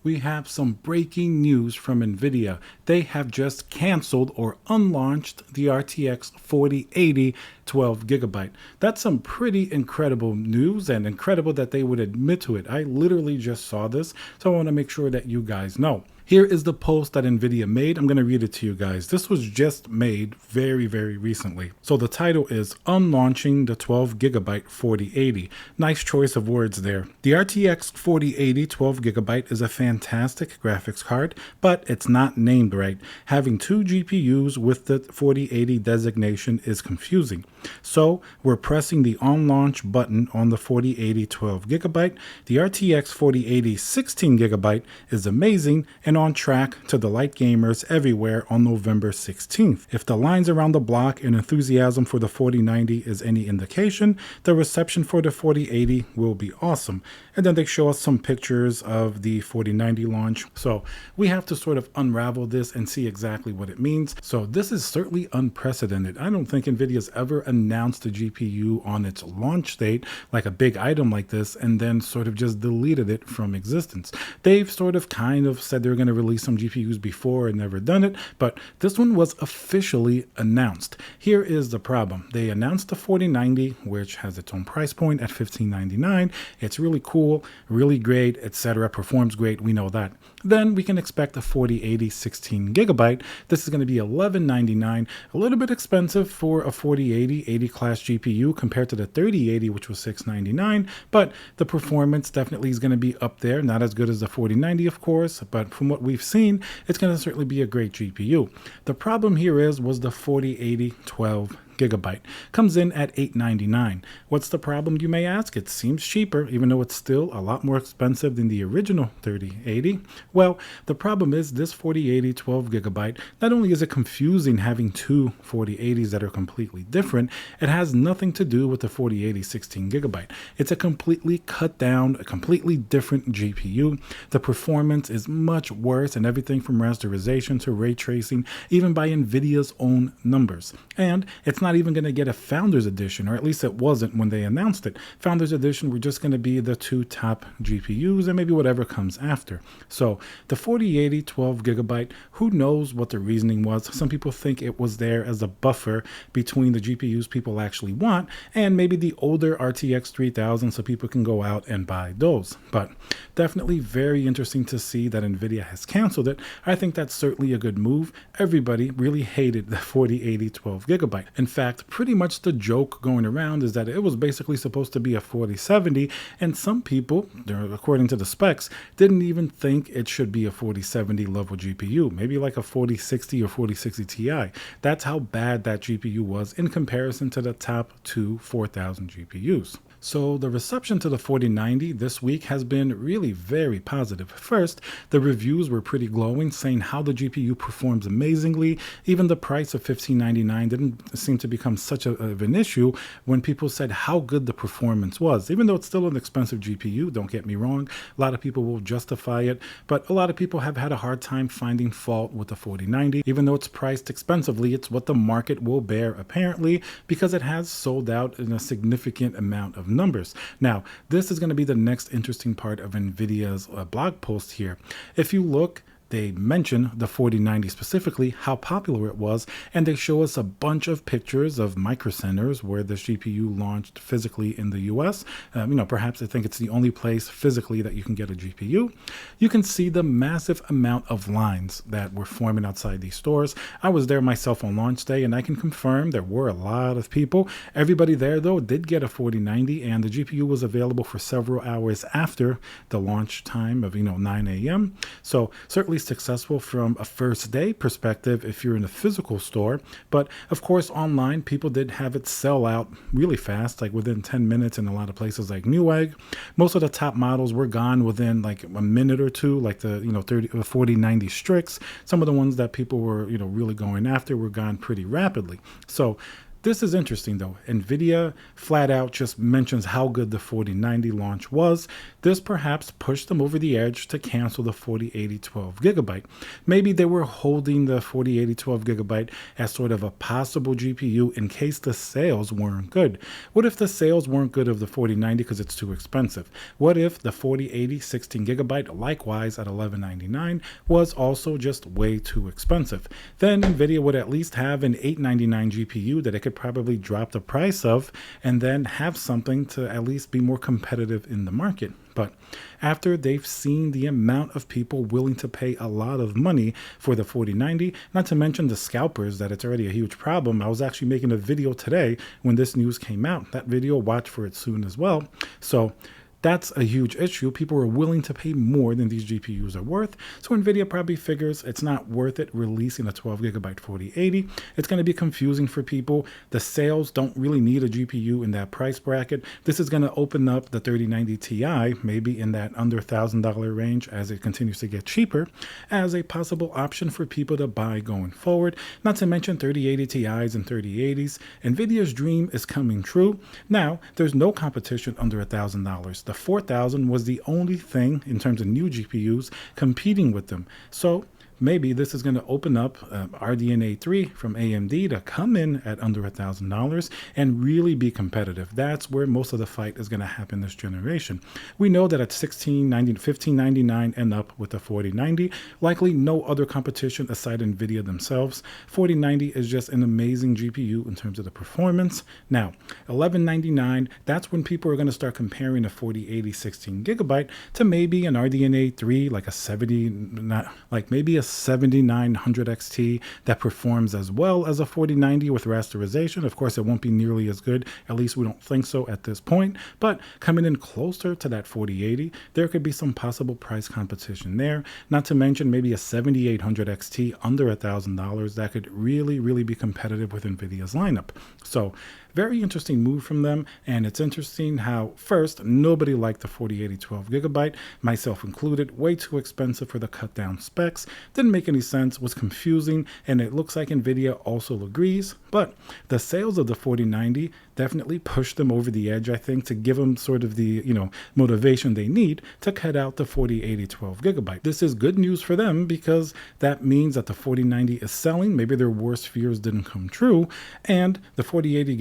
We have some breaking news from Nvidia. They have just canceled or unlaunched the RTX 4080 12GB. That's some pretty incredible news, and incredible that they would admit to it. I literally just saw this, so I want to make sure that you guys know. Here is the post that Nvidia made. I'm going to read it to you guys. This was just made very recently. So the title is Unlaunching the 12GB 4080. Nice choice of words there. The RTX 4080 12GB is a fantastic graphics card, but it's not named right. Having two GPUs with the 4080 designation is confusing. So we're pressing the on launch button on the 4080 12GB. The RTX 4080 16GB is amazing and on track to delight gamers everywhere on November 16th. If the lines around the block and enthusiasm for the 4090 is any indication, the reception for the 4080 will be awesome. And then they show us some pictures of the 4090 launch. So we have to sort of unravel this and see exactly what it means. So this is certainly unprecedented. I don't think Nvidia's ever announced the GPU on its launch date, like a big item like this, and then sort of just deleted it from existence. They've sort of kind of said they're going to release some GPUs before and never done it, but this one was officially announced. Here is the problem. They announced the 4090, which has its own price point at $1599. It's really cool, really great, etc. Performs great, we know that. Then we can expect a 4080 16GB. This is going to be $1199, a little bit expensive for a 4080 80 class GPU compared to the 3080, which was $699, but the performance definitely is going to be up there. Not as good as the 4090, of course, but from what we've seen, it's going to certainly be a great GPU. The problem here was the 4080 12GB comes in at $899. What's the problem, you may ask? It seems cheaper, even though it's still a lot more expensive than the original 3080. Well, the problem is this 4080 12GB, not only is it confusing having two 4080s that are completely different, it has nothing to do with the 4080 16GB. It's a completely cut down, a completely different GPU. The performance is much worse and everything from rasterization to ray tracing, even by Nvidia's own numbers. And it's not even going to get a Founders Edition, or at least it wasn't when they announced it. Founders Edition were just going to be the two top GPUs and maybe whatever comes after. So the 4080 12GB, who knows what the reasoning was? Some people think it was there as a buffer between the GPUs people actually want and maybe the older RTX 3000 so people can go out and buy those. But definitely very interesting to see that Nvidia has canceled it. I think that's certainly a good move. Everybody really hated the 4080 12GB. In fact, pretty much the joke going around is that it was basically supposed to be a 4070, and some people, according to the specs, didn't even think it should be a 4070 level GPU, maybe like a 4060 or 4060 Ti. That's how bad that GPU was in comparison to the top two 4000 GPUs. So the reception to the 4090 this week has been really very positive. First, the reviews were pretty glowing, saying how the GPU performs amazingly. Even the price of $1599 didn't seem to become such of an issue when people said how good the performance was. Even though it's still an expensive GPU, don't get me wrong, a lot of people will justify it, but a lot of people have had a hard time finding fault with the 4090. Even though it's priced expensively, it's what the market will bear apparently, because it has sold out in a significant amount of numbers. Now, this is going to be the next interesting part of Nvidia's blog post here. If you look, they mention the 4090 specifically, how popular it was, and they show us a bunch of pictures of micro centers where the GPU launched physically in the US. Perhaps I think it's the only place physically that you can get a GPU. You can see the massive amount of lines that were forming outside these stores. I was there myself on launch day, and I can confirm there were a lot of people. Everybody there, though, did get a 4090, and the GPU was available for several hours after the launch time of 9 a.m. So certainly successful from a first day perspective if you're in a physical store, but of course online people did have it sell out really fast, like within 10 minutes in a lot of places like Newegg. Most of the top models were gone within like a minute or two, like the 4090 Strix. Some of the ones that people were really going after were gone pretty rapidly. So This is interesting though. Nvidia flat out just mentions how good the 4090 launch was. This perhaps pushed them over the edge to cancel the 4080 12GB. Maybe they were holding the 4080 12GB as sort of a possible GPU in case the sales weren't good. What if the sales weren't good of the 4090 because it's too expensive? What if the 4080 16GB, likewise at $1199, was also just way too expensive? Then Nvidia would at least have an $899 GPU that it could probably drop the price of and then have something to at least be more competitive in the market. But after they've seen the amount of people willing to pay a lot of money for the 4090, not to mention the scalpers, that it's already a huge problem. I was actually making a video today when this news came out. That video, watch for it soon as well. So that's a huge issue. People are willing to pay more than these GPUs are worth. So Nvidia probably figures it's not worth it releasing a 12GB 4080. It's going to be confusing for people. The sales don't really need a GPU in that price bracket. This is going to open up the 3090 Ti, maybe in that under $1,000 range as it continues to get cheaper, as a possible option for people to buy going forward. Not to mention 3080 Ti's and 3080s. Nvidia's dream is coming true. Now, there's no competition under $1,000. The 4000 was the only thing in terms of new GPUs competing with them. So maybe this is going to open up RDNA 3 from AMD to come in at under $1,000 and really be competitive. That's where most of the fight is going to happen this generation. We know that at $1,599 and up with the 4090, likely no other competition aside Nvidia themselves. 4090 is just an amazing GPU in terms of the performance. Now, $1,199, that's when people are going to start comparing a 4080 16GB to maybe an RDNA 3, like a 70, like maybe a 7900 XT that performs as well as a 4090 with rasterization. Of course, it won't be nearly as good. At least we don't think so at this point. But coming in closer to that 4080, there could be some possible price competition there. Not to mention maybe a 7800 XT under $1,000 that could really be competitive with Nvidia's lineup. So very interesting move from them. And it's interesting how first, nobody liked the 4080 12GB, myself included, way too expensive for the cut down specs. Didn't make any sense, was confusing, and it looks like Nvidia also agrees. But the sales of the 4090 definitely pushed them over the edge, I think, to give them sort of the, motivation they need to cut out the 4080 12GB. This is good news for them because that means that the 4090 is selling. Maybe their worst fears didn't come true. And the 4080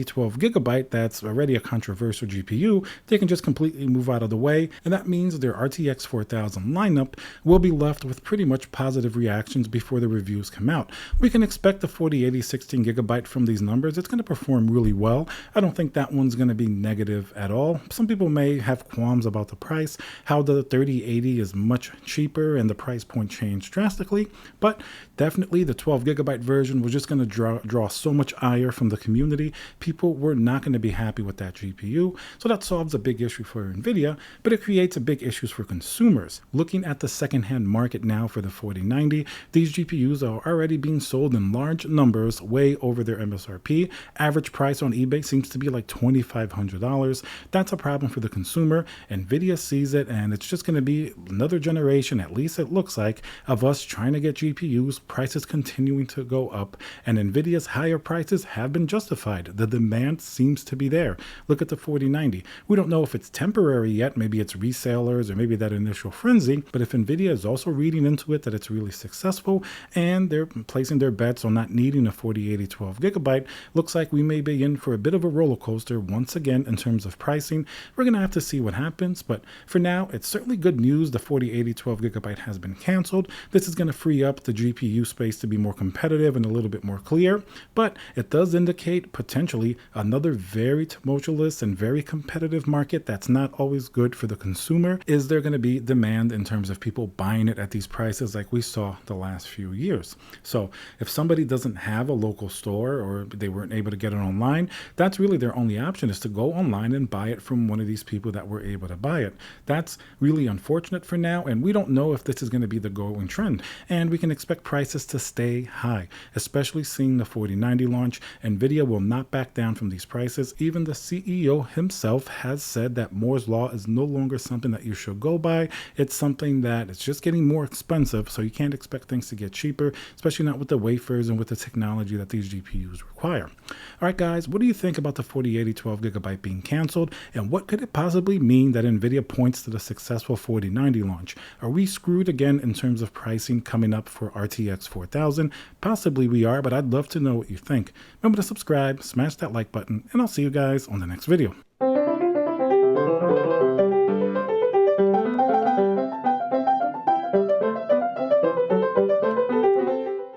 12GB, that's already a controversial GPU, they can just completely move out of the way. And that means their RTX 4000 lineup will be left with pretty much positive reactions before the reviews come out. We can expect the 4080 16GB from these numbers. It's going to perform really well. I don't think that one's going to be negative at all. Some people may have qualms about the price, how the 3080 is much cheaper and the price point changed drastically, but definitely the 12GB version was just going to draw so much ire from the community. People were not going to be happy with that GPU. So that solves a big issue for Nvidia, but it creates a big issues for consumers. Looking at the secondhand market now for the 4090, these GPUs are already being sold in large numbers, way over their MSRP. Average price on eBay seems to be like $2,500. That's a problem for the consumer. Nvidia sees it, and it's just going to be another generation, at least it looks like, of us trying to get GPUs, prices continuing to go up, and Nvidia's higher prices have been justified. The demand seems to be there. Look at the 4090. We don't know if it's temporary yet. Maybe it's resellers or maybe that initial frenzy, but if Nvidia is also reading into it that it's really successful and they're placing their bets on not needing a 4080 12GB, looks like we may be in for a bit of a roller coaster once again in terms of pricing. We're going to have to see what happens, but for now, it's certainly good news. The 4080 12GB has been canceled. This is going to free up the GPU space to be more competitive and a little bit more clear, but it does indicate potentially another very tumultuous and very competitive market that's not always good for the consumer. Is there going to be demand in terms of people buying it at these prices like we saw the last few years? So if somebody doesn't have a local store or they weren't able to get it online, that's really their only option, is to go online and buy it from one of these people that were able to buy it. That's really unfortunate for now, and we don't know if this is going to be the going trend, and we can expect prices to stay high, especially seeing the 4090 launch. Nvidia will not back down from these prices. Even the CEO himself has said that Moore's Law is no longer something that you should go by. It's something that it's just getting more expensive, so you can't expect things to get cheaper, especially not with the wafers and with the technology that these GPUs require. All right, guys, what do you think about the 4080 12GB being canceled, and what could it possibly mean that Nvidia points to the successful 4090 launch? Are we screwed again in terms of pricing coming up for RTX 4000? Possibly we are, but I'd love to know what you think. Remember to subscribe, smash that like button, and I'll see you guys on the next video.